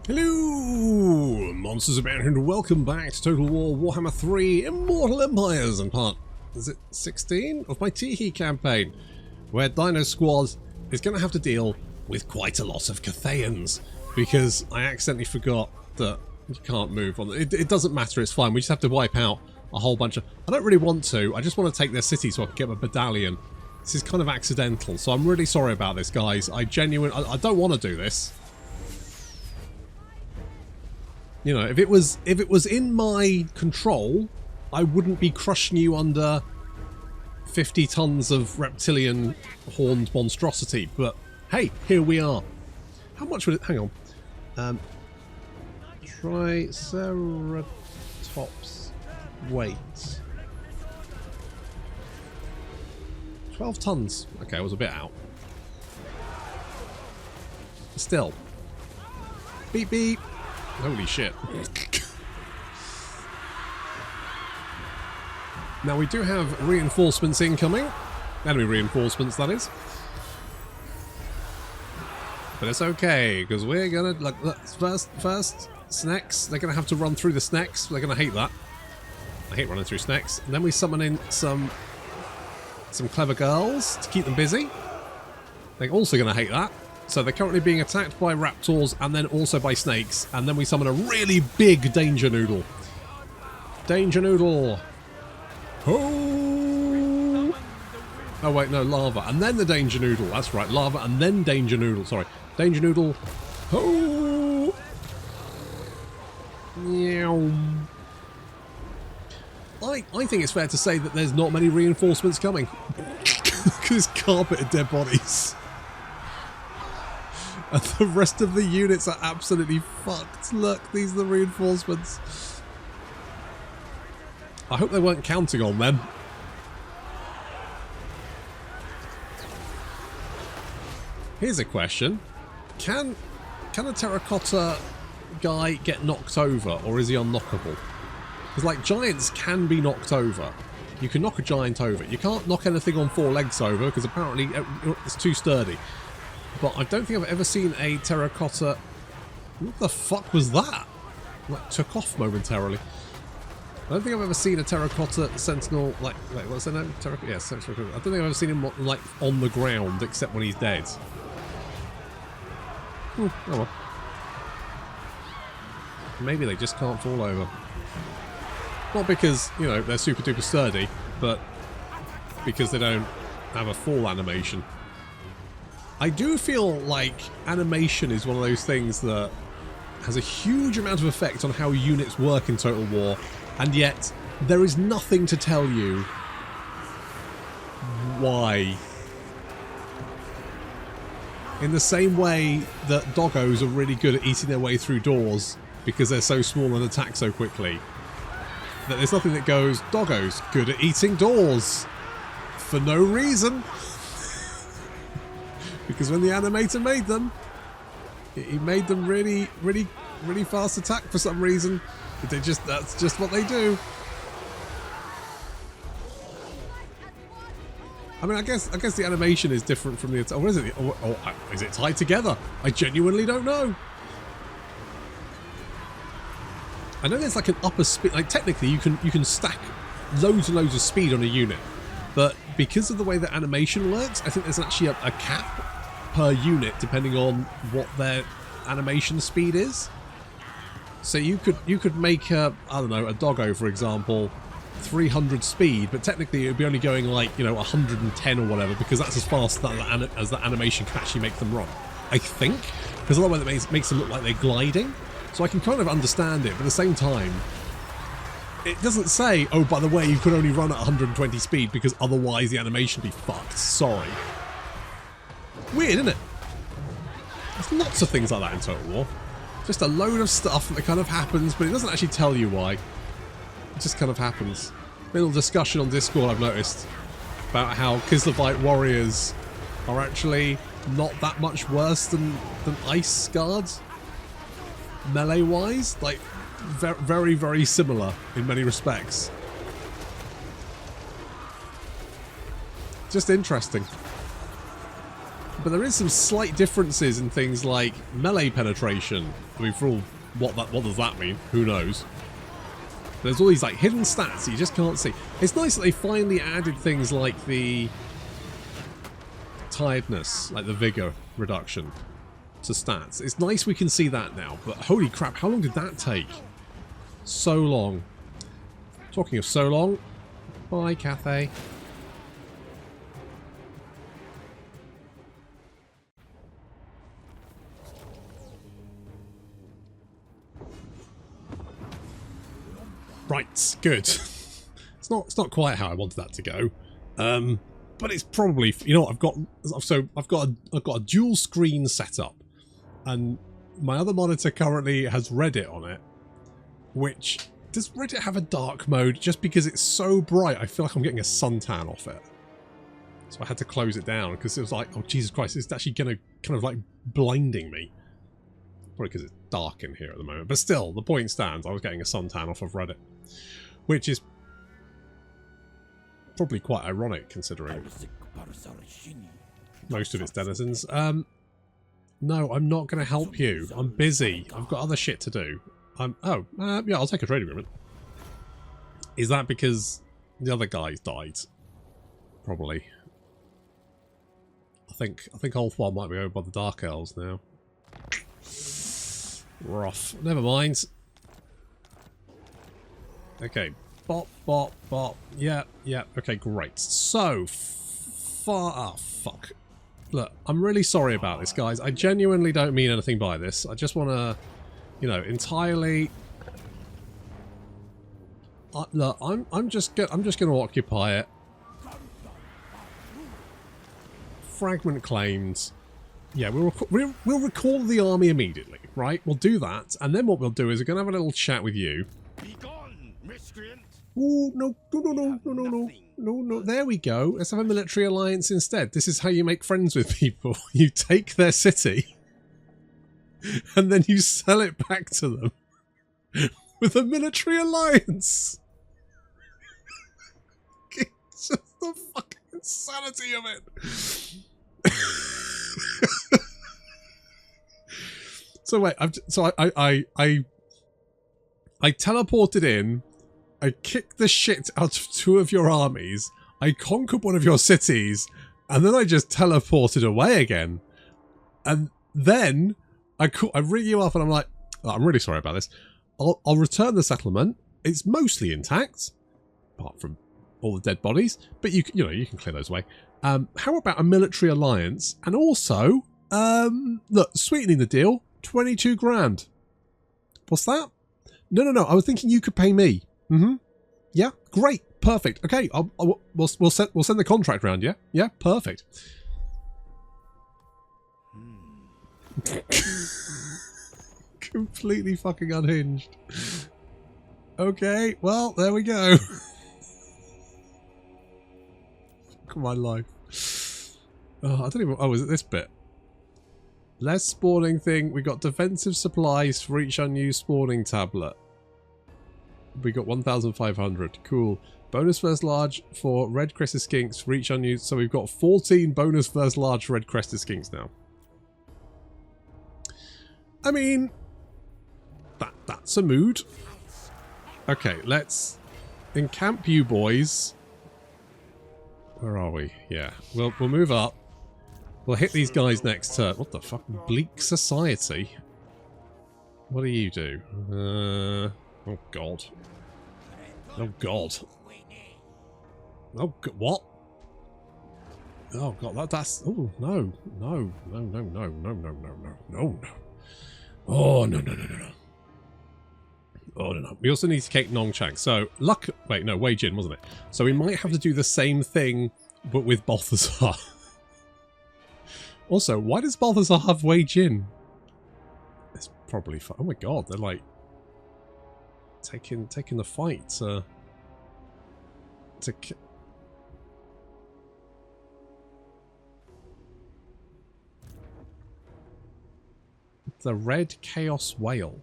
Hello, monsters about and welcome back to Total War Warhammer 3 Immortal Empires and part, is it 16 of my Tehe campaign, where Dino Squad is going to have to deal with quite a lot of Cathayans because I accidentally forgot that you can't move on. It doesn't matter, it's fine. We just have to wipe out a whole bunch of... I don't really want to. I just want to take their city so I can get my Medallion. This is kind of accidental, so I'm really sorry about this, guys. I don't want to do this. You know, if it was in my control, I wouldn't be crushing you under 50 tons of reptilian horned monstrosity. But hey, here we are. How much would it? Hang on. Triceratops weight. 12 tons. Okay, I was a bit out. Still. Beep beep. Holy shit. Now we do have reinforcements incoming. Enemy reinforcements, that is. But it's okay, because we're gonna, like, first, snakes. They're gonna have to run through the snakes. They're gonna hate that. I hate running through snakes. And then we summon in some clever girls to keep them busy. They're also gonna hate that. So they're currently being attacked by raptors and then also by snakes. And then we summon a really big danger noodle. Danger noodle. Oh. Oh wait, no, lava. And then the danger noodle. That's right, lava and then danger noodle. Sorry. Danger noodle. Oh. Meow. I think it's fair to say that there's not many reinforcements coming. Because it's carpet of dead bodies. And the rest of the units are absolutely fucked. Look, these are the reinforcements. I hope they weren't counting on them. Here's a question. Can a terracotta guy get knocked over, or is he unknockable? Because, like, giants can be knocked over. You can knock a giant over. You can't knock anything on 4 legs over, because apparently it's too sturdy. But I don't think I've ever seen a terracotta... What the fuck was that? Like, took off momentarily. I don't think I've ever seen a terracotta sentinel, like what's their name? Yeah, sentinel. I don't think I've ever seen him, like, on the ground, except when he's dead. Oh well. Maybe they just can't fall over. Not because, you know, they're super duper sturdy, but because they don't have a fall animation. I do feel like animation is one of those things that has a huge amount of effect on how units work in Total War, and yet there is nothing to tell you why. In the same way that doggos are really good at eating their way through doors because they're so small and attack so quickly, that there's nothing that goes, doggos, good at eating doors, for no reason. Because when the animator made them, he made them really, really, really fast attack for some reason. That's just what they do. I mean, I guess the animation is different from the attack. Or is it? Or is it tied together? I genuinely don't know. I know there's like an upper speed. Like technically, you can stack loads and loads of speed on a unit, but because of the way that animation works, I think there's actually a cap per unit depending on what their animation speed is. So you could make a, I don't know, a doggo, for example, 300 speed, but technically it would be only going like, you know, 110 or whatever, because that's as fast as the animation can actually make them run. I think, because otherwise it makes them look like they're gliding. So I can kind of understand it, but at the same time, it doesn't say, oh, by the way, you could only run at 120 speed because otherwise the animation would be fucked. Sorry. Weird, isn't it? There's lots of things like that in Total War. Just a load of stuff that kind of happens, but it doesn't actually tell you why. It just kind of happens. Little discussion on Discord I've noticed about how Kislevite warriors are actually not that much worse than Ice Guards. Melee-wise, like, very, very similar in many respects. Just interesting. but there is some slight differences in things like melee penetration. I mean, for all what does that mean? Who knows? There's all these like hidden stats that you just can't see. It's nice that they finally added things like the tiredness, like the vigor reduction to stats. It's nice we can see that now, but holy crap, how long did that take? So long. Talking of so long, bye Cathay. Right, good. It's not quite how I wanted that to go, but it's probably, you know what, I've got a dual screen setup, and my other monitor currently has Reddit on it. Which, does Reddit have a dark mode? Just because it's so bright, I feel like I'm getting a suntan off it. So I had to close it down because it was like, oh Jesus Christ, it's actually gonna kind of like blinding me. Probably because it's dark in here at the moment, but still, the point stands. I was getting a suntan off of Reddit. Which is probably quite ironic considering most of its denizens. No, I'm not going to help you. I'm busy. I've got other shit to do. Yeah, I'll take a trade agreement. Is that because the other guys died? Probably. I think Ulthwar might be over by the Dark Elves now. Rough. Never mind. Okay. Bop, bop, bop. Yeah, yeah. Okay, great. So, fuck. Look, I'm really sorry about this, guys. I genuinely don't mean anything by this. I just want to, you know, entirely... look, I'm just going to occupy it. Fragment claimed. Yeah, we'll recall the army immediately, right? We'll do that, and then what we'll do is we're going to have a little chat with you. Oh, no. There we go. Let's have a military alliance instead. This is how you make friends with people. You take their city, and then you sell it back to them with a military alliance. It's just the fucking insanity of it. So wait, I teleported in. I kicked the shit out of 2 of your armies. I conquered 1 of your cities, and then I just teleported away again. And then I ring you up, and I'm like, oh, I'm really sorry about this. I'll return the settlement. It's mostly intact, apart from all the dead bodies. But you can clear those away. How about a military alliance? And also, look, sweetening the deal, 22 grand. What's that? No. I was thinking you could pay me. Yeah, great, perfect. Okay, we'll send the contract round. Yeah, yeah, perfect. Completely fucking unhinged. Okay, well, there we go. Fuck my life. Oh, I don't even. Oh, is it this bit? Less spawning thing. We got defensive supplies for each unused spawning tablet. We got 1,500. Cool. Bonus first large for red crested skinks for each unused. So we've got 14 bonus first large red crested skinks now. I mean, that's a mood. Okay, let's encamp you boys. Where are we? Yeah, we'll move up. We'll hit these guys next turn. What the fuck? Bleak Society. What do you do? Oh god. Oh god. Oh god. What? Oh god. That's. Oh no. No. Oh no. Oh no. We also need to take Nongchang. So luck. Wait, no. Way Jin, wasn't it? So we might have to do the same thing, but with Balthazar. Also, why does Balthazar have Way Jin? It's probably. Oh my god. They're like. Taking the fight to the Red Chaos Whale.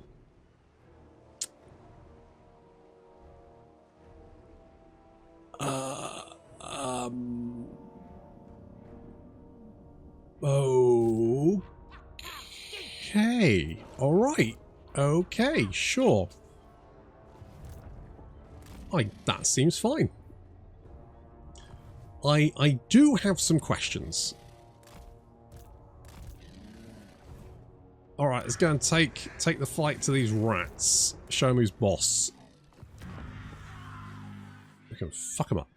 Okay. Alright. Okay, sure. That seems fine. I do have some questions. Alright, let's go and take the fight to these rats. Show them who's boss. We can fuck them up.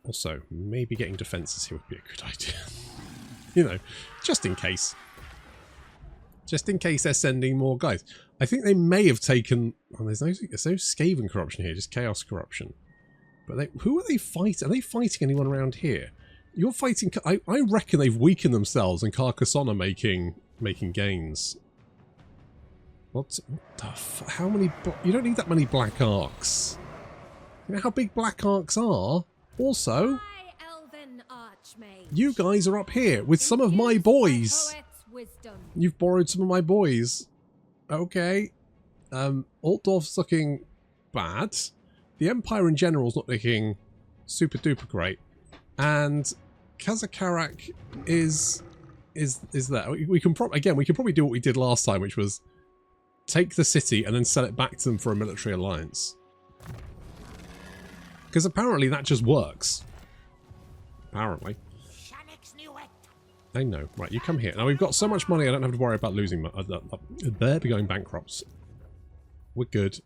Also, maybe getting defences here would be a good idea. You know, just in case. Just in case they're sending more guys. I think they may have taken... Oh, there's no Skaven corruption here, just Chaos corruption. But who are they fighting? Are they fighting anyone around here? You're fighting... I reckon they've weakened themselves and Carcassonne are making gains. What the fuck? How many... You don't need that many black arcs. You know how big black arcs are? Also, you guys are up here with some of my boys. You've borrowed some of my boys. Okay. Altdorf's looking bad. The Empire in general is not looking super duper great. And Kazakarak is there. We can probably do what we did last time, which was take the city and then sell it back to them for a military alliance. Because apparently that just works. Apparently. I know. Right, you come here. Now we've got so much money I don't have to worry about losing money. They're going bankrupt. We're good.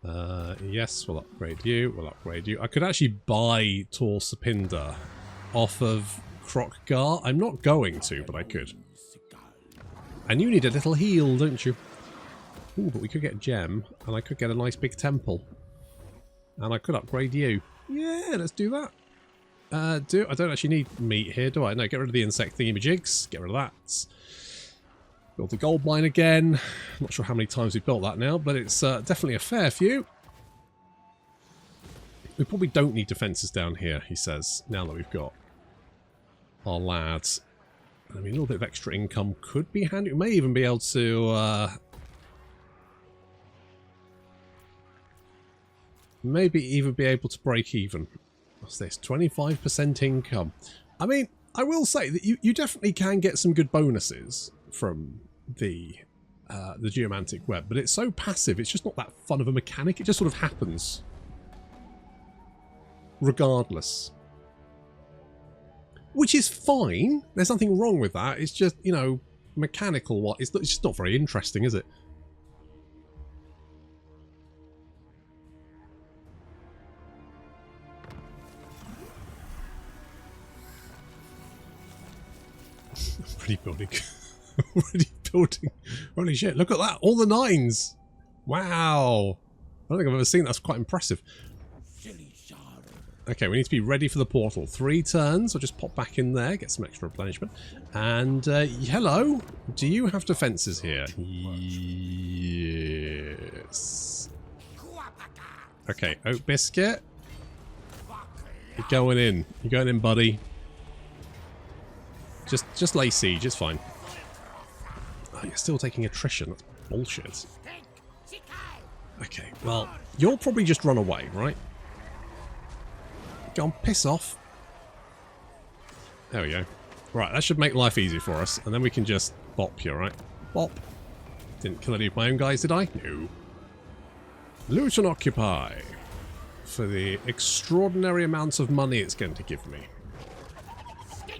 Yes, we'll upgrade you. We'll upgrade you. I could actually buy Tor Sapinda off of Krokgar. I'm not going to, but I could. And you need a little heal, don't you? Ooh, but we could get a gem, and I could get a nice big temple. And I could upgrade you. Yeah, let's do that. I don't actually need meat here, do I? No, get rid of the insect thingy-majigs. Get rid of that. Build the gold mine again. I'm not sure how many times we've built that now, but it's definitely a fair few. We probably don't need defences down here, he says, now that we've got our lads. I mean, a little bit of extra income could be handy. We may even be able to... maybe even be able to break even. What's this? 25% income. I mean, I will say that you definitely can get some good bonuses from the geomantic web, but it's so passive, it's just not that fun of a mechanic. It just sort of happens. Regardless. Which is fine. There's nothing wrong with that. It's just, you know, mechanical. It's just not very interesting, is it? Already building. Already building. Holy shit, look at that. All the 9s. Wow. I don't think I've ever seen that. That's quite impressive. Okay, we need to be ready for the portal. 3 turns. I'll just pop back in there, get some extra replenishment. And, hello. Do you have defences here? Yes. Okay, Oat Biscuit. You're going in. You're going in, buddy. Just lay siege, it's fine. Oh, you're still taking attrition. That's bullshit. Okay, well, you'll probably just run away, right? Go on, piss off. There we go. Right, that should make life easy for us, and then we can just bop you, right? Bop. Didn't kill any of my own guys, did I? No. Loot and occupy. For the extraordinary amounts of money it's going to give me.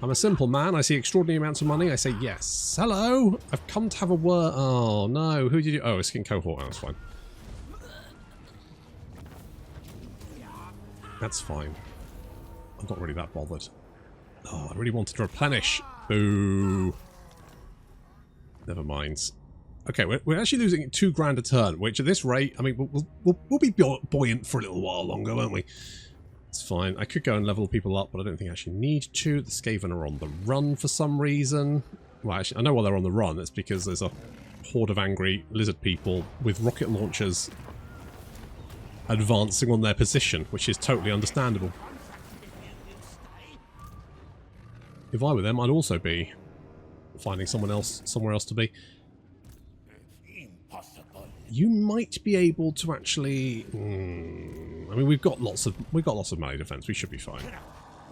I'm a simple man. I see extraordinary amounts of money. I say yes. Hello. I've come to have a word. Oh no. Who did you? Oh, a Skink cohort. Oh, that's fine. That's fine. I'm not really that bothered. Oh, I really wanted to replenish. Boo. Never mind. Okay, we're actually losing 2 grand a turn, which at this rate, I mean, we'll be buoyant for a little while longer, won't we? It's fine. I could go and level people up, but I don't think I actually need to. The Skaven are on the run for some reason. Well, actually, I know why they're on the run. It's because there's a horde of angry lizard people with rocket launchers advancing on their position, which is totally understandable. If I were them, I'd also be finding somewhere else to be. You might be able to actually. I mean, we've got lots of melee defense. We should be fine.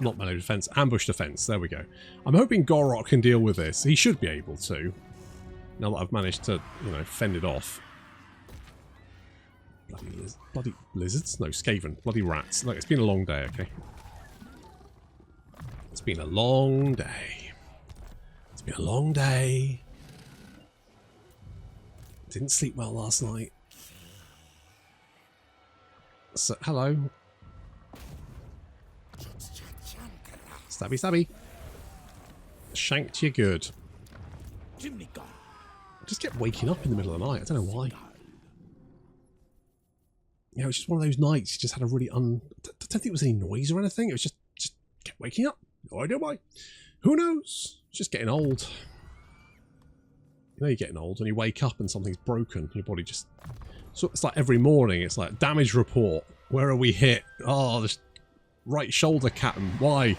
not melee defense, ambush defense. There we go. I'm hoping Gorok can deal with this. He should be able to. Now that I've managed to, you know, fend it off. Bloody lizards? No, Skaven. Bloody rats. Look, it's been a long day, okay? It's been a long day. It's been a long day. Didn't sleep well last night. So, hello. Stabby, stabby. Shanked you good. I just kept waking up in the middle of the night. I don't know why. You know, it's just one of those nights. You just had a really I don't think it was any noise or anything. It was just kept waking up. No idea why. Who knows? It's just getting old. You know you're getting old when you wake up and something's broken. Your body just... So it's like every morning. It's like, damage report. Where are we hit? Oh, this right shoulder, Captain. Why?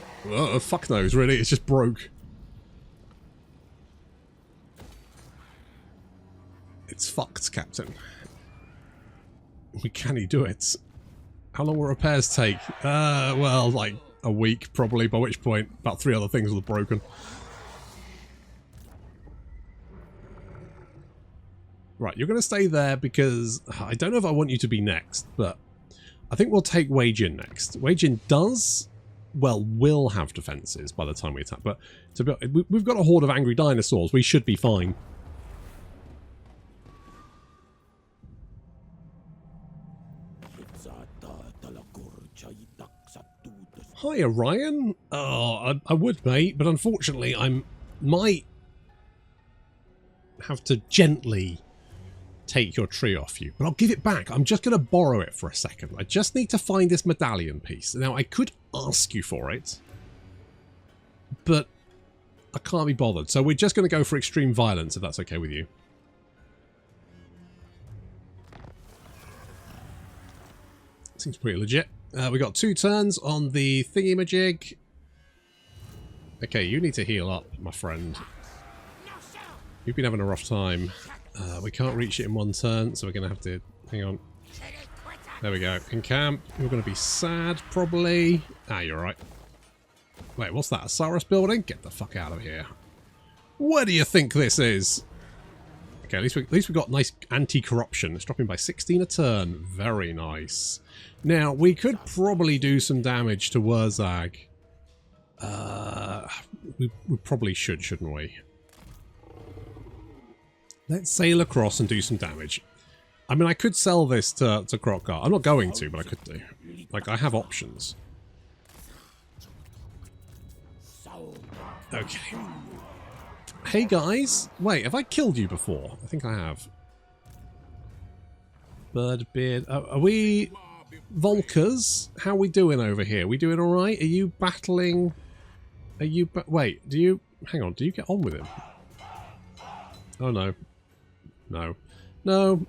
Fuck knows, really. It's just broke. It's fucked, Captain. Can he do it? How long will repairs take? Well, like a week probably, by which point about 3 other things will have broken. Right, you're going to stay there because I don't know if I want you to be next, but I think we'll take Way Jin next. Way Jin does, well, will have defenses by the time we attack, but to be, we've got a horde of angry dinosaurs. We should be fine. Hi, Orion. Oh, I would, mate, but unfortunately I might have to gently take your tree off you. But I'll give it back. I'm just going to borrow it for a second. I just need to find this medallion piece. Now, I could ask you for it, but I can't be bothered. So we're just going to go for extreme violence, if that's okay with you. Seems pretty legit. We got 2 turns on the thingy-majig. Okay, you need to heal up, my friend. You've been having a rough time. We can't reach it in 1 turn, so we're going to have to... Hang on. There we go. In camp. You're going to be sad, probably. Ah, you're right. Wait, what's that? A Saurus building? Get the fuck out of here. Where do you think this is? Okay, at least we've got nice anti-corruption. It's dropping by 16 a turn. Very nice. Now, we could probably do some damage to Wurzag. We probably should, shouldn't we? Let's sail across and do some damage. I mean, I could sell this to Krokgar. I'm not going to, but I could do. Like, I have options. Okay. Hey, guys. Wait, have I killed you before? I think I have. Birdbeard. Are we... Volkers? How are we doing over here? We doing alright? Are you battling... Are you... Wait, do you... Hang on, do you get on with him? Oh, no. No. No.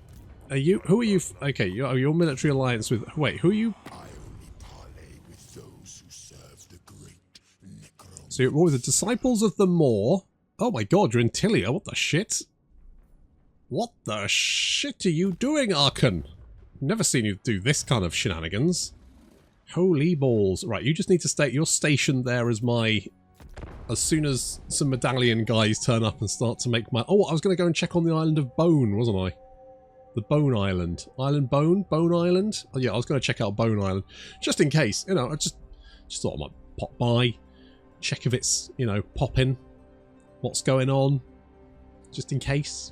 Are you... Who are you... Okay, your military alliance with... Wait, who are you... So you're with the Disciples of the Maw. Oh my god, you're in Tilia. What the shit? What the shit are you doing, Arkan? Never seen you do this kind of shenanigans. Holy balls. Right, you just need to stay... You're stationed there as my... As soon as some medallion guys turn up and start to make my... Oh, I was going to go and check on the island of Bone, wasn't I? The Bone Island. Island Bone? Bone Island? Oh, yeah, I was going to check out Bone Island. Just in case. You know, I just thought I might pop by. Check if it's, you know, popping. What's going on. Just in case.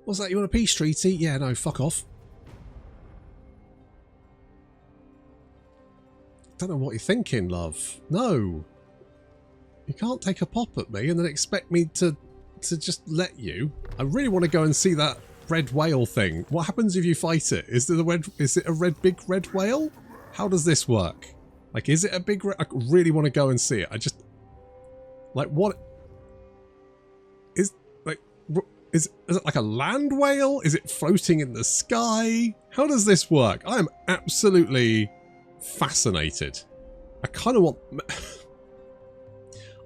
What's that? You want a peace treaty? Yeah, no, fuck off. Don't know what you're thinking, love. No. You can't take a pop at me and then expect me to just let you. I really want to go and see that red whale thing. What happens if you fight it? Is it a big red whale? How does this work? Like, is it a big red... I really want to go and see it. I just... Like, what... Is it like a land whale? Is it floating in the sky? How does this work? I am absolutely fascinated. I kind of want...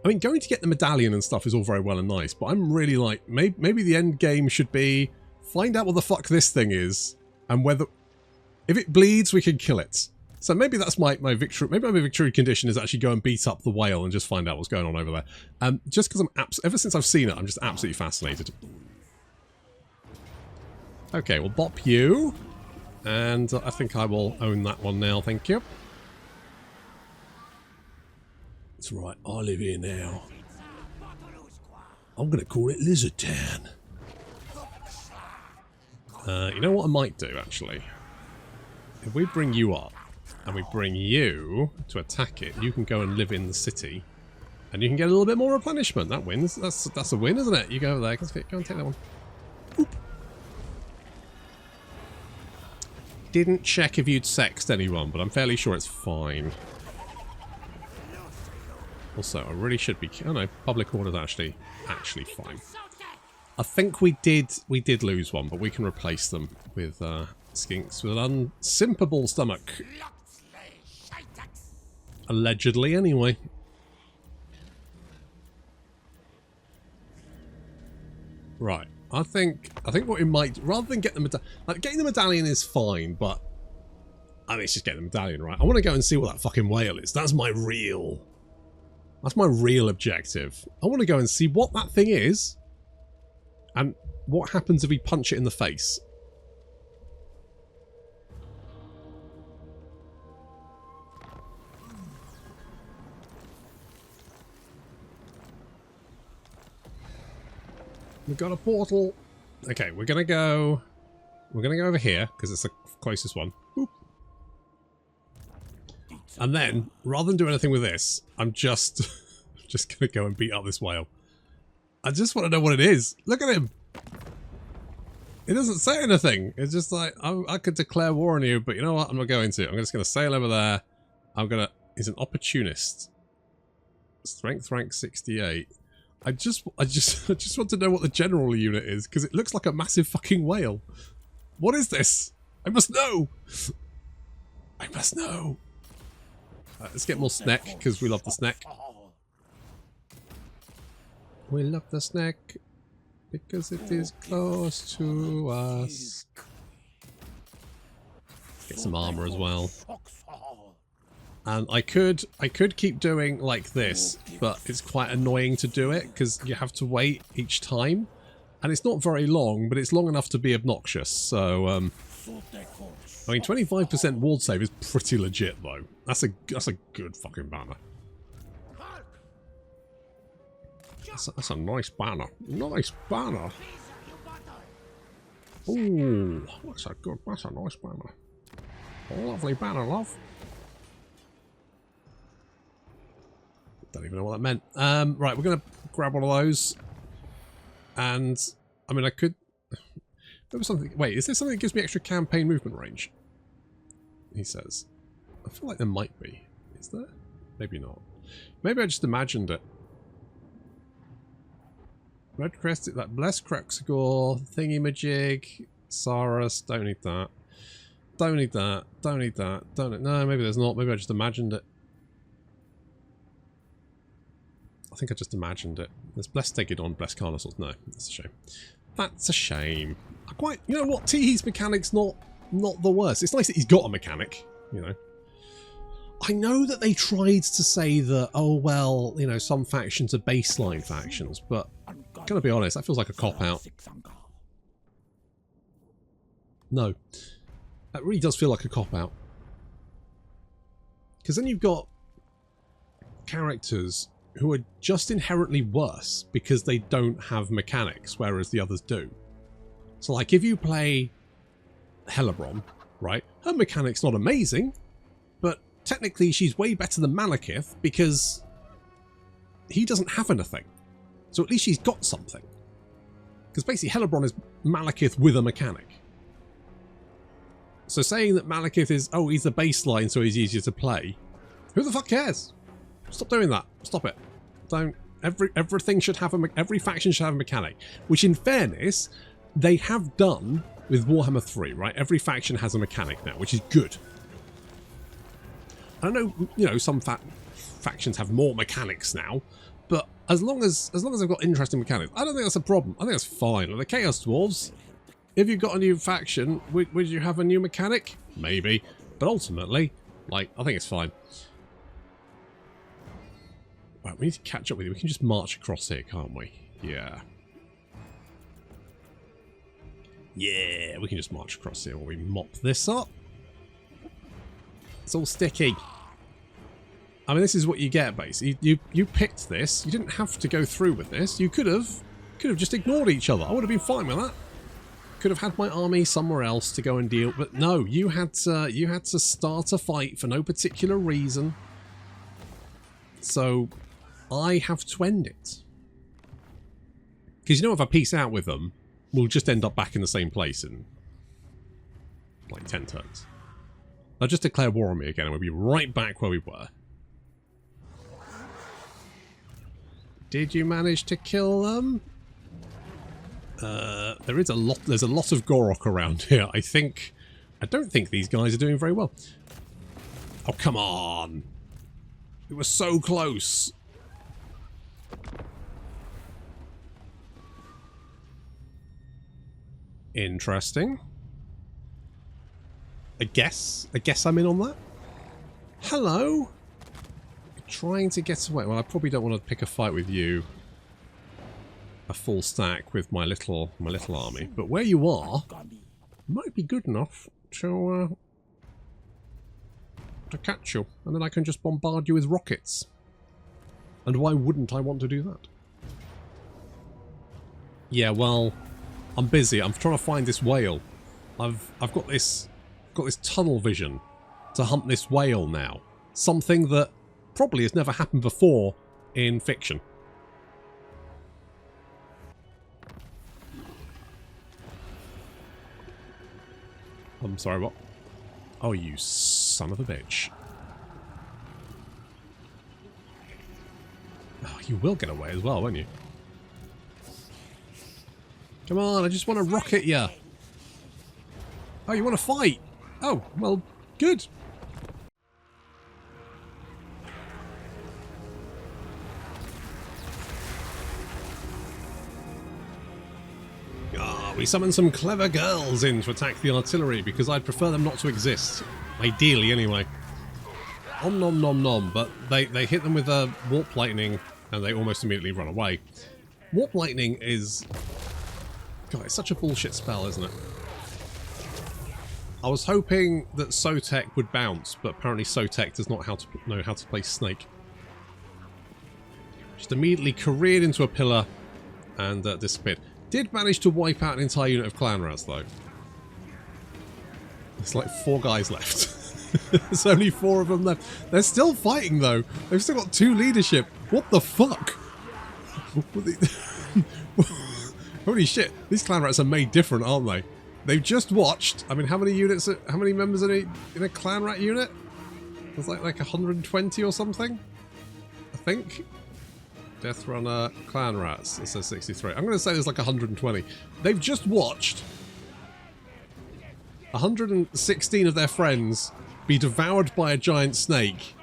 I mean, going to get the medallion and stuff is all very well and nice, but I'm really like... Maybe the end game should be find out what the fuck this thing is, and whether... If it bleeds, we can kill it. So maybe that's my victory... Maybe my victory condition is actually go and beat up the whale and just find out what's going on over there. Just because ever since I've seen it, I'm just absolutely fascinated. Okay, we'll bop you. And I think I will own that one now, thank you. That's right, I live here now. I'm going to call it Lizard Town. You know what I might do, actually? If we bring you up, and we bring you to attack it, you can go and live in the city. And you can get a little bit more replenishment. That wins. That's a win, isn't it? You go over there. Go and take that one. Boop. Didn't check if you'd sexed anyone, but I'm fairly sure it's fine. Also, I really should be... Oh no, public order's actually fine. I think we did lose one, but we can replace them with skinks with an unsimpable stomach. Allegedly, anyway. Right. I think what we might, rather than get the medallion, like getting the medallion is fine, but I think it's just getting the medallion, right? I want to go and see what that fucking whale is. That's my real objective. I want to go and see what that thing is, and what happens if we punch it in the face. We've got a portal. Okay, we're gonna go over here because it's the closest one. Boop. And then, rather than do anything with this, I'm just gonna go and beat up this whale. I just want to know what it is. Look at him. It doesn't say anything. It's just like I could declare war on you, but you know what? I'm not going to. I'm just gonna sail over there. He's an opportunist. Strength rank 68. I just want to know what the general unit is, because it looks like a massive fucking whale. What is this? I must know! I must know! Let's get more snack, because we love the snack. We love the snack, because it is close to us. Get some armor as well. And I could keep doing like this, but it's quite annoying to do it because you have to wait each time, and it's not very long, but it's long enough to be obnoxious. So, I mean, 25% ward save is pretty legit, though. That's a good fucking banner. That's a nice banner. Nice banner. Ooh, that's a nice banner. Lovely banner, love. Don't even know what that meant. Right, we're going to grab one of those. And, I mean, I could... There was something... Wait, is there something that gives me extra campaign movement range? He says. I feel like there might be. Is there? Maybe not. Maybe I just imagined it. Red Crested, like Blessed Crexagore, Thingy-majig, Saurus, don't need that. Don't need that, don't need that, don't need... No, maybe there's not. Maybe I just imagined it. I think I just imagined it. There's Blessed Stegodon, Blessed Carnosaurs. No, that's a shame. That's a shame. I quite... You know what? Teehee's mechanic's not the worst. It's nice that he's got a mechanic, you know. I know that they tried to say that, oh, well, you know, some factions are baseline factions, but I'm gonna be honest, that feels like a cop-out. No. That really does feel like a cop-out. Because then you've got characters who are just inherently worse because they don't have mechanics, whereas the others do. So, like, if you play Hellebrand, right, her mechanic's not amazing, but technically she's way better than Malekith because he doesn't have anything. So at least she's got something. Because basically Hellebrand is Malekith with a mechanic. So saying that Malekith is, oh, he's the baseline so he's easier to play, who the fuck cares? Stop doing that. Stop it. Don't. Everything should have every faction should have a mechanic. Which, in fairness, they have done with Warhammer 3, right? Every faction has a mechanic now, which is good. I know, you know, some factions have more mechanics now, but as long as they've got interesting mechanics, I don't think that's a problem. I think that's fine. Like the Chaos Dwarves, If you've got a new faction, would you have a new mechanic? Maybe. But ultimately, like, I think it's fine. Right, we need to catch up with you. We can just march across here, can't we? Yeah. Yeah, we can just march across here while we mop this up. It's all sticky. I mean, this is what you get, basically. You picked this. You didn't have to go through with this. You could have just ignored each other. I would have been fine with that. Could have had my army somewhere else to go and deal, but no, you had to start a fight for no particular reason. So I have to end it. Because you know, if I peace out with them, we'll just end up back in the same place in like 10 turns. They'll just declare war on me again and we'll be right back where we were. Did you manage to kill them? There's a lot of Gorok around here. I don't think these guys are doing very well. Oh, come on. It was so close. Interesting. I guess I'm in on that. Hello. Trying to get away. Well, I probably don't want to pick a fight with you. A full stack with my little army, but where you are might be good enough to catch you, and then I can just bombard you with rockets. And why wouldn't I want to do that? Yeah, well, I'm busy. I'm trying to find this whale. I've got this tunnel vision to hunt this whale now. Something that probably has never happened before in fiction. I'm sorry, what? Oh, you son of a bitch. Oh, you will get away as well, won't you? Come on, I just want to rocket you. Oh, you want to fight? Oh, well, good. We summoned some clever girls in to attack the artillery because I'd prefer them not to exist. Ideally, anyway. Om nom nom nom, but they hit them with a warp lightning and they almost immediately run away. Warp lightning is... God, it's such a bullshit spell, isn't it? I was hoping that Sotek would bounce, but apparently Sotek does not know how to play Snake. Just immediately careered into a pillar and disappeared. Did manage to wipe out an entire unit of Clan Raz, though. There's like 4 guys left. There's only 4 of them left. They're still fighting, though. They've still got 2 leadership. What the fuck? Holy shit. These Clan Rats are made different, aren't they? They've just watched... I mean, how many members in a Clan Rat unit? There's like 120 or something? I think. Death Runner, Clan Rats. It says 63. I'm going to say there's like 120. They've just watched 116 of their friends be devoured by a giant snake,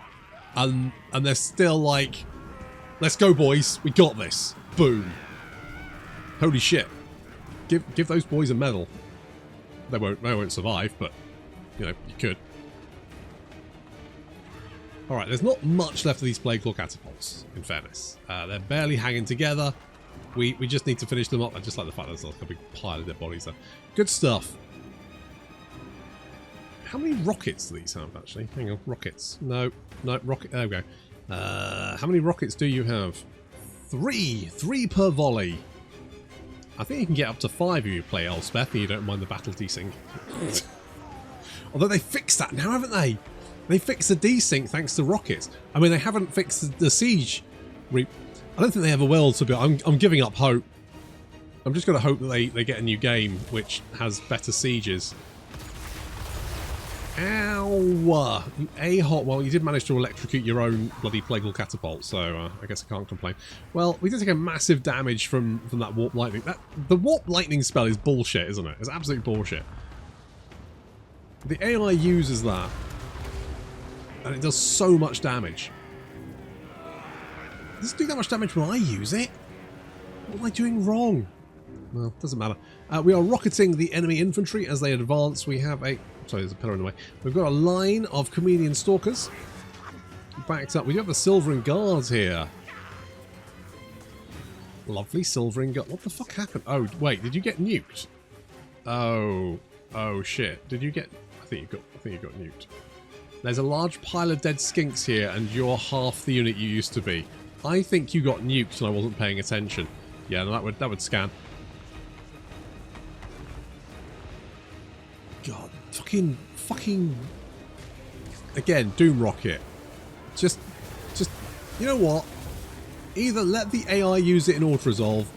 and they're still like, let's go, boys. We got this. Boom. Holy shit. Give those boys a medal. They won't survive, but you know, you could. Alright, there's not much left of these Plague Claw catapults, in fairness. They're barely hanging together. We just need to finish them up. I just like the fact there's like a big pile of dead bodies there. Good stuff. How many rockets do these have, actually? Hang on, rockets. No, rocket. There we go. How many rockets do you have? 3! 3 per volley. I think you can get up to 5 if you play Elspeth and you don't mind the battle desync. Although they fixed that now, haven't they? They fixed the desync thanks to rockets. I mean, they haven't fixed the siege. I don't think they ever will, to be honest. I'm giving up hope. I'm just going to hope that they get a new game which has better sieges. Ow! You a-hot. Well, you did manage to electrocute your own bloody Plague Claw catapult, so I guess I can't complain. Well, we did take a massive damage from that Warp Lightning. The Warp Lightning spell is bullshit, isn't it? It's absolute bullshit. The AI uses that, and it does so much damage. It doesn't do that much damage when I use it. What am I doing wrong? Well, doesn't matter. We are rocketing the enemy infantry as they advance. We have a... Sorry, there's a pillar in the way. We've got a line of Chameleon Stalkers. Backed up. We do have the Silvering Guards here. Lovely Silvering Guard. What the fuck happened? Oh, wait. Did you get nuked? Oh. Oh, shit. Did you get... I think you got nuked. There's a large pile of dead skinks here, and you're half the unit you used to be. I think you got nuked and I wasn't paying attention. Yeah, no, that would scan. God, fucking... Again, Doom Rocket. Just, you know what? Either let the AI use it in auto-resolve,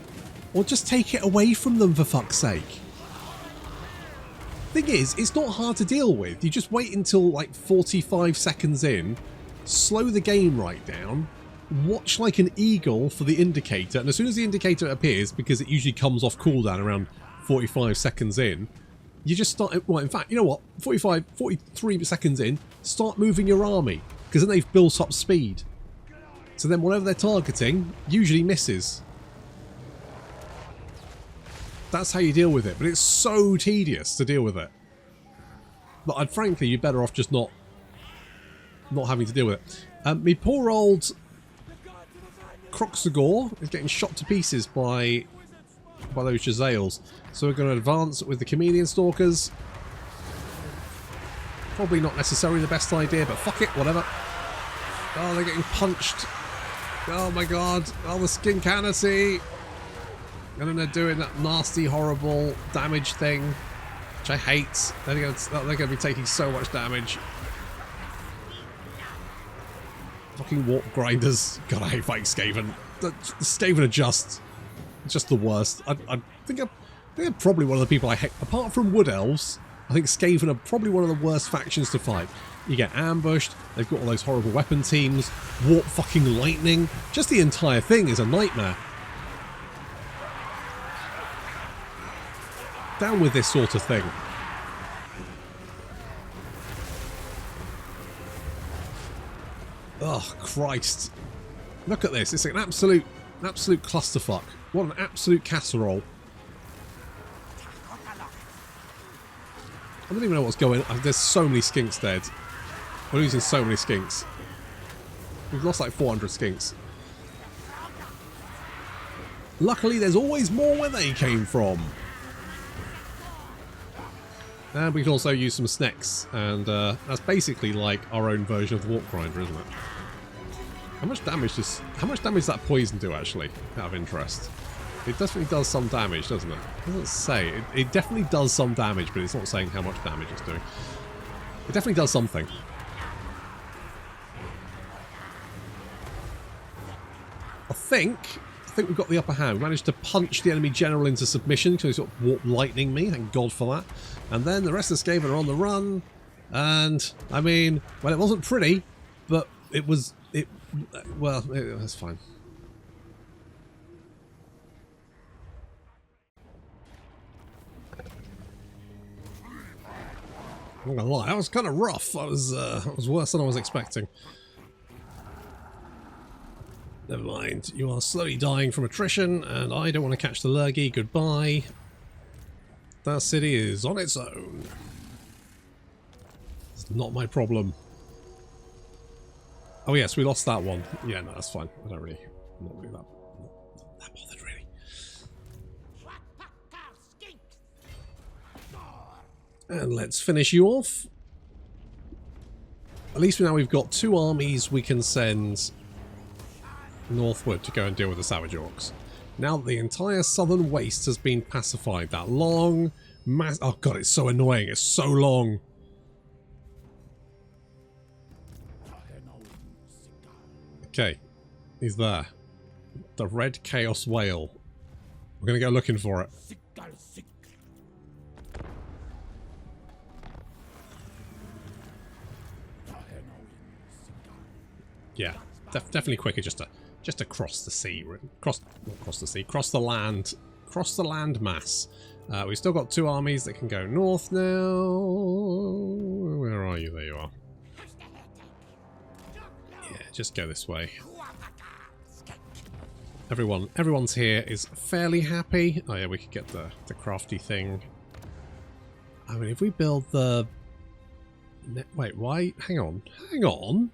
or just take it away from them for fuck's sake. Thing is, it's not hard to deal with. You just wait until like 45 seconds in, slow the game right down, watch like an eagle for the indicator, and as soon as the indicator appears, because it usually comes off cooldown around 45 seconds in, you just start... Well, in fact, you know what? 43 seconds in, start moving your army, because then they've built up speed. So then whatever they're targeting usually misses. That's how you deal with it, but it's so tedious to deal with it. But frankly, you're better off just not having to deal with it. Me poor old Croxagore is getting shot to pieces by those Jezzails. So we're going to advance with the Chameleon Stalkers. Probably not necessarily the best idea, but fuck it, whatever. Oh, they're getting punched. Oh my god. Oh, the Skink Only. And then they're doing that nasty, horrible damage thing, which I hate. They're going to be taking so much damage. Fucking warp grinders. God, I hate fighting Skaven. The Skaven are just the worst. I think they're probably one of the people I hate. Apart from Wood Elves, I think Skaven are probably one of the worst factions to fight. You get ambushed, they've got all those horrible weapon teams, warp fucking lightning. Just the entire thing is a nightmare. Down with this sort of thing. Oh, Christ. Look at this. It's an absolute clusterfuck. What an absolute casserole. I don't even know what's going on. There's so many skinks dead. We're losing so many skinks. We've lost like 400 skinks. Luckily, there's always more where they came from. And we can also use some snacks, and that's basically like our own version of the warp grinder, isn't it? How much damage does that poison do, actually, out of interest? It definitely does some damage, doesn't it? It doesn't say. It definitely does some damage, but it's not saying how much damage it's doing. It definitely does something. I think we've got the upper hand. We managed to punch the enemy general into submission because he sort of warp lightning me. Thank God for that. And then the rest of the Skaven are on the run. And, I mean, well, it wasn't pretty, but it was... Well, that's fine. I'm not gonna lie, that was kind of rough. That was worse than I was expecting. Never mind. You are slowly dying from attrition, and I don't want to catch the lurgy. Goodbye. That city is on its own. It's not my problem. Oh yes, we lost that one. Yeah, no, that's fine. I don't really... I'm not really that bothered, really. And let's finish you off. At least now we've got 2 armies we can send northward to go and deal with the Savage Orcs. Now that the entire southern waste has been pacified, that long oh god, it's so annoying, it's so long. Okay, he's there. The Red Chaos Whale. We're gonna go looking for it. Yeah, definitely quicker just to cross the sea, cross the land mass. We've still got 2 armies that can go north now. Where are you? There you are. Yeah, just go this way. Everyone's here is fairly happy. Oh yeah, we could get the crafty thing. I mean, if we build the... Wait, why? Hang on.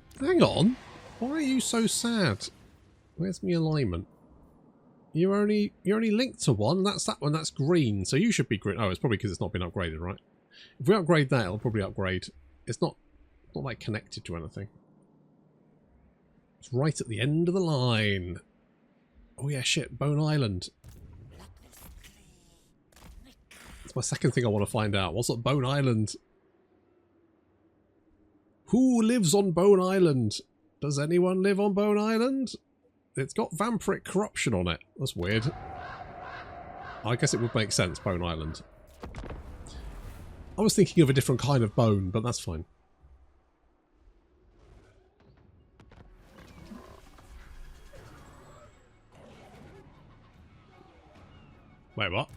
Why are you so sad? Where's my alignment? You're only linked to one. That's that one. That's green. So you should be green. Oh, it's probably because it's not been upgraded, right? If we upgrade that, it'll probably upgrade. It's not like connected to anything. It's right at the end of the line. Oh yeah, shit. Bone Island. That's my second thing I want to find out. What's at Bone Island? Who lives on Bone Island? Does anyone live on Bone Island? It's got vampiric corruption on it. That's weird. I guess it would make sense, Bone Island. I was thinking of a different kind of bone, but that's fine. Wait, what?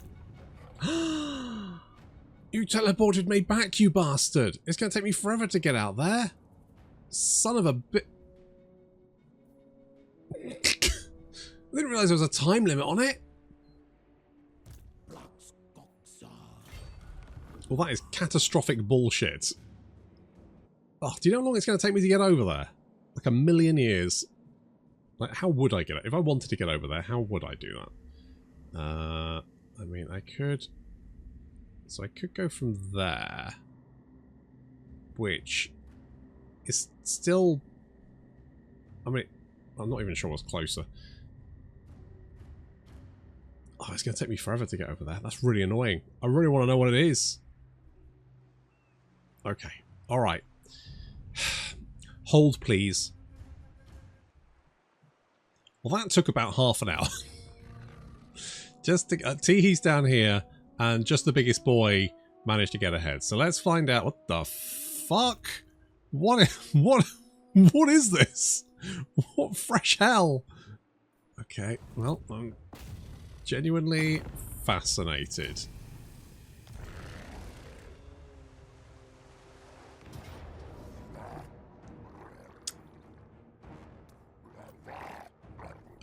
You teleported me back, you bastard! It's going to take me forever to get out there. Son of a bit. I didn't realise there was a time limit on it. Well, that is catastrophic bullshit. Oh, do you know how long it's going to take me to get over there? Like 1,000,000 years. Like, how would I get it? If I wanted to get over there, how would I do that? I mean, I could... So I could go from there. Which is still... I mean, I'm not even sure what's closer. Oh, it's going to take me forever to get over there. That's really annoying. I really want to know what it is. Okay. Alright. Hold, please. Well, that took about half an hour. Just to, Teehee's down here, and just the biggest boy managed to get ahead. So let's find out what the fuck. What is this? What fresh hell? Okay, well, I'm genuinely fascinated.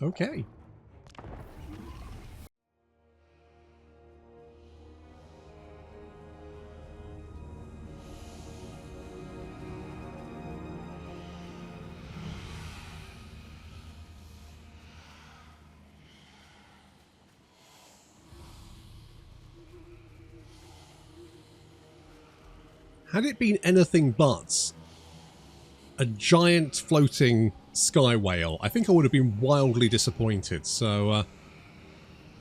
Okay. Had it been anything but a giant floating sky whale, I think I would have been wildly disappointed. So,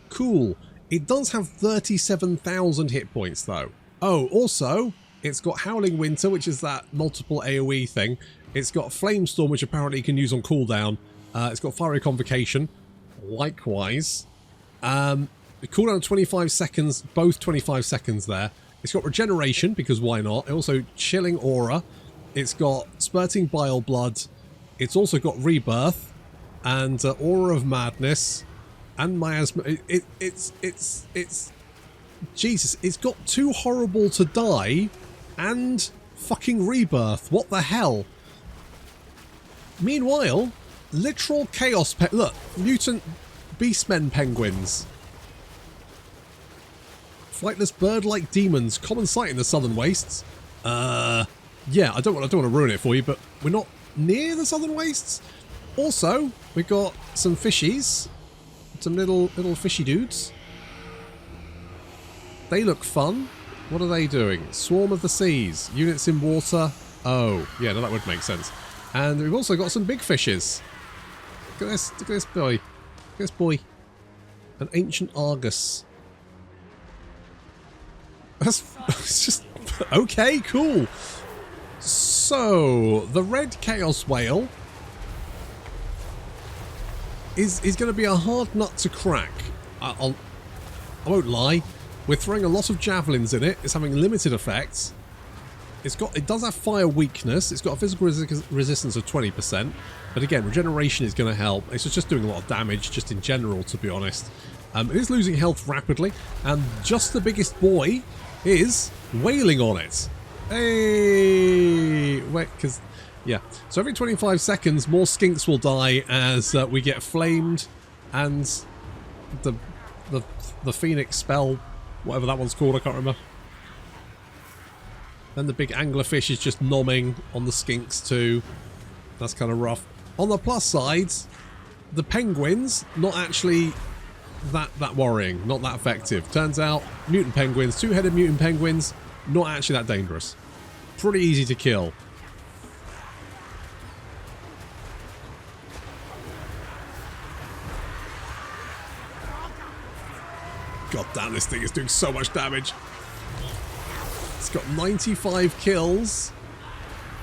cool. It does have 37,000 hit points, though. Oh, also, it's got Howling Winter, which is that multiple AoE thing. It's got Flamestorm, which apparently you can use on cooldown. It's got Fiery Convocation, likewise. Cooldown 25 seconds, both 25 seconds there. It's got Regeneration, because why not? Also, Chilling Aura. It's got Spurting Bile Blood. It's also got Rebirth and Aura of Madness and Miasma. It's Jesus. It's got Too Horrible to Die and fucking Rebirth. What the hell? Meanwhile, literal chaos. Look, mutant beastmen penguins. Flightless bird-like demons, common sight in the southern wastes. Yeah, I don't want to ruin it for you, but we're not near the southern wastes. Also, we've got some fishies, some little fishy dudes. They look fun. What are they doing? Swarm of the Seas, units in water. Oh, yeah, no, that would make sense. And we've also got some big fishes. Look at this boy. Look at this boy. An ancient Argus. It's just... Okay, cool. So, the red chaos whale is going to be a hard nut to crack. I won't lie. We're throwing a lot of javelins in it. It's having limited effects. It does have fire weakness. It's got a physical resistance of 20%. But again, regeneration is going to help. It's just doing a lot of damage, just in general, to be honest. It is losing health rapidly, and just the biggest boy is wailing on it. Hey! Wait, because... Yeah. So every 25 seconds, more skinks will die as we get flamed and the Phoenix spell, whatever that one's called, I can't remember. Then the big anglerfish is just nomming on the skinks too. That's kind of rough. On the plus side, the penguins, not actually that worrying, not that effective. Turns out, mutant penguins, two-headed mutant penguins, not actually that dangerous. Pretty easy to kill. God damn, this thing is doing so much damage. It's got 95 kills,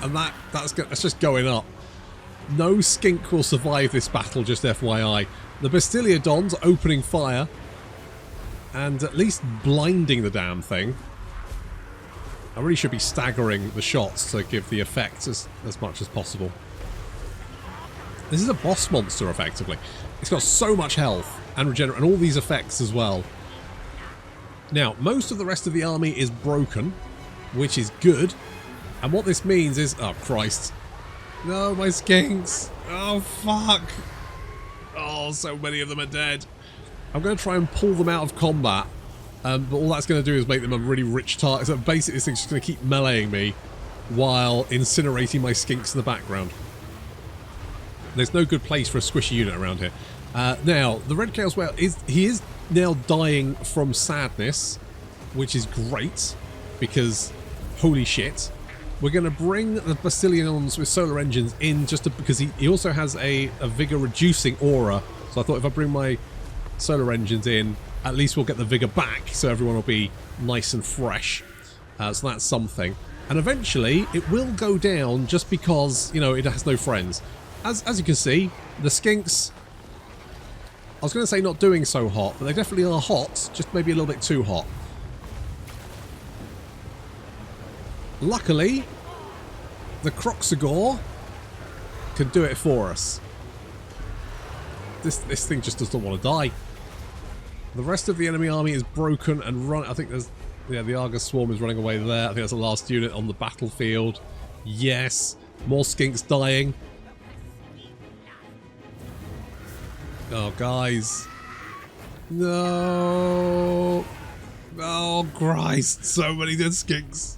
and that's just going up. No skink will survive this battle, just FYI. The Bastiliodons are opening fire, and at least blinding the damn thing. I really should be staggering the shots to give the effect as much as possible. This is a boss monster, effectively. It's got so much health and regenerate, and all these effects as well. Now, most of the rest of the army is broken, which is good. And what this means is... Oh, Christ. No, my skinks. Oh, fuck. Oh, so many of them are dead. I'm going to try and pull them out of combat. But all that's going to do is make them a really rich target. So basically, this thing's just going to keep meleeing me while incinerating my skinks in the background. There's no good place for a squishy unit around here. Now, the Red Chaos Whale is now dying from sadness, which is great, because holy shit. We're going to bring the Bastilions with solar engines in just because he also has a vigor reducing aura. So I thought if I bring my solar engines in, at least we'll get the vigor back, so everyone will be nice and fresh. So that's something. And eventually it will go down just because, you know, it has no friends. As you can see, the skinks, I was going to say not doing so hot, but they definitely are hot, just maybe a little bit too hot. Luckily, the Croxagore can do it for us. This thing just doesn't want to die. The rest of the enemy army is broken and run. I think there's... Yeah, the Argus Swarm is running away there. I think that's the last unit on the battlefield. Yes. More skinks dying. Oh, guys. No. Oh, Christ. So many dead skinks.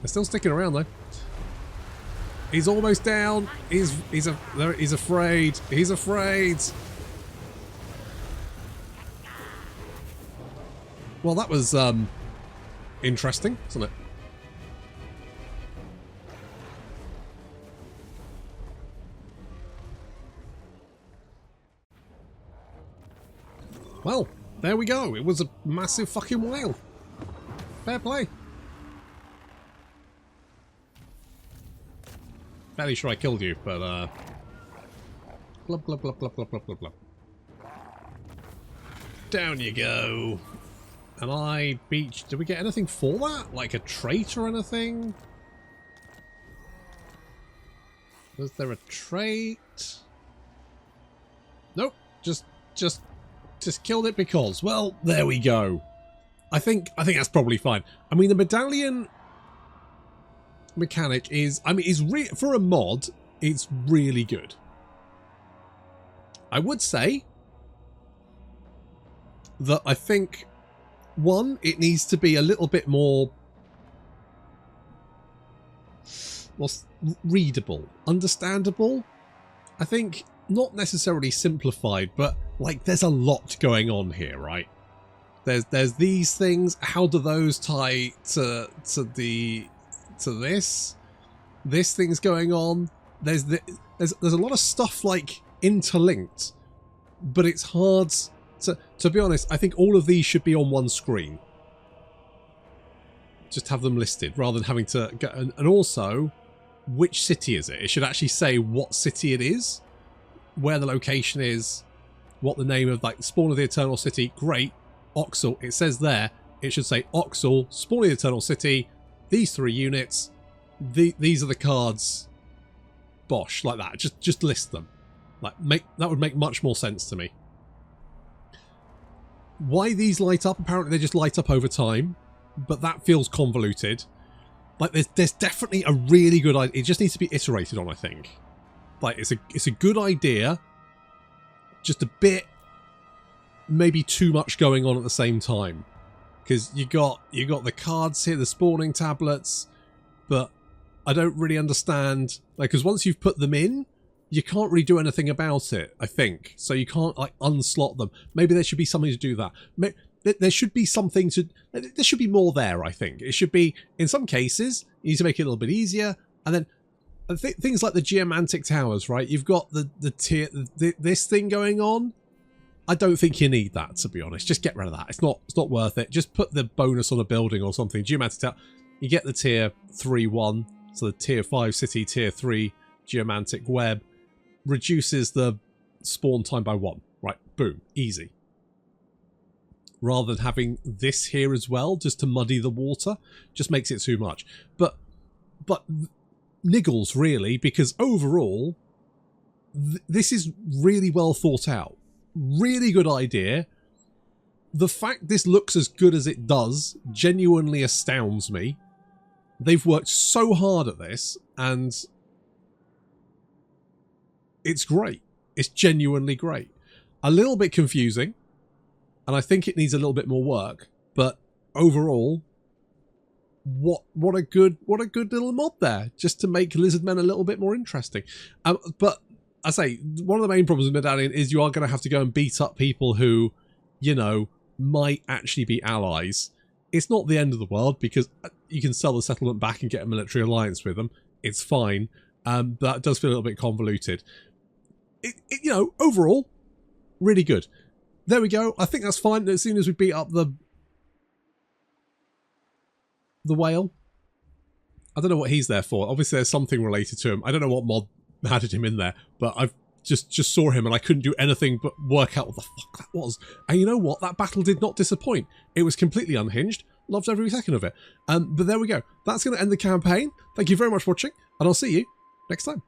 They're still sticking around, though. He's almost down. He's afraid. He's afraid. Well, that was interesting, wasn't it? Well, there we go. It was a massive fucking whale. Fair play. Fairly sure I killed you, but blub blub blub blub blub blub blub blub. Down you go. And I beat... Did we get anything for that? Like a trait or anything? Was there a trait? Nope. Just killed it because. Well, there we go. I think that's probably fine. I mean, the medallion mechanic is... I mean, for a mod, it's really good. I would say that I think... One, it needs to be a little bit more readable, understandable. I think not necessarily simplified, but like there's a lot going on here, right? There's these things. How do those tie to this? This thing's going on. There's a lot of stuff like interlinked, but it's hard. To be honest, I think all of these should be on one screen. Just have them listed rather than having to go. And also, which city is it? It should actually say what city it is, where the location is, what the name of, like, Spawn of the Eternal City. Great. Oxel. It says there. It should say Oxel, Spawn of the Eternal City, these 3 units, these are the cards. Bosh, like that. Just list them. Like, that would make much more sense to me. Why these light up? Apparently they just light up over time, but that feels convoluted. Like there's definitely a really good idea. It just needs to be iterated on, I think. Like it's a good idea. just a bit, maybe too much going on at the same time. Because you got the cards here, the spawning tablets, but I don't really understand, like, because once you've put them in, you can't really do anything about it, I think. So you can't, like, unslot them. Maybe there should be something to do that. There should be something to, there should be more there, I think. It should be, in some cases, you need to make it a little bit easier, and then things like the geomantic towers, right? You've got the tier, this thing going on. I don't think you need that, to be honest. Just get rid of that. It's not worth it. Just put the bonus on a building or something. Geomantic tower. You get the tier 3-1, so the tier 5 city, tier 3 geomantic web reduces the spawn time by 1. Right, boom, easy. Rather than having this here as well, just to muddy the water, just makes it too much. But niggles, really, because overall, this is really well thought out. Really good idea. The fact this looks as good as it does genuinely astounds me. They've worked so hard at this, and it's great. It's genuinely great. A little bit confusing, and I think it needs a little bit more work, but overall, what a good little mod there, just to make Lizardmen a little bit more interesting. But I say, one of the main problems with Medallion is you are going to have to go and beat up people who, you know, might actually be allies. It's not the end of the world, because you can sell the settlement back and get a military alliance with them. It's fine. But it does feel a little bit convoluted. You know, overall, really good. There we go. I think that's fine. As soon as we beat up the whale. I don't know what he's there for. Obviously, there's something related to him. I don't know what mod added him in there, but I've just saw him and I couldn't do anything but work out what the fuck that was. And you know what? That battle did not disappoint. It was completely unhinged. Loved every second of it. But there we go. That's going to end the campaign. Thank you very much for watching, and I'll see you next time.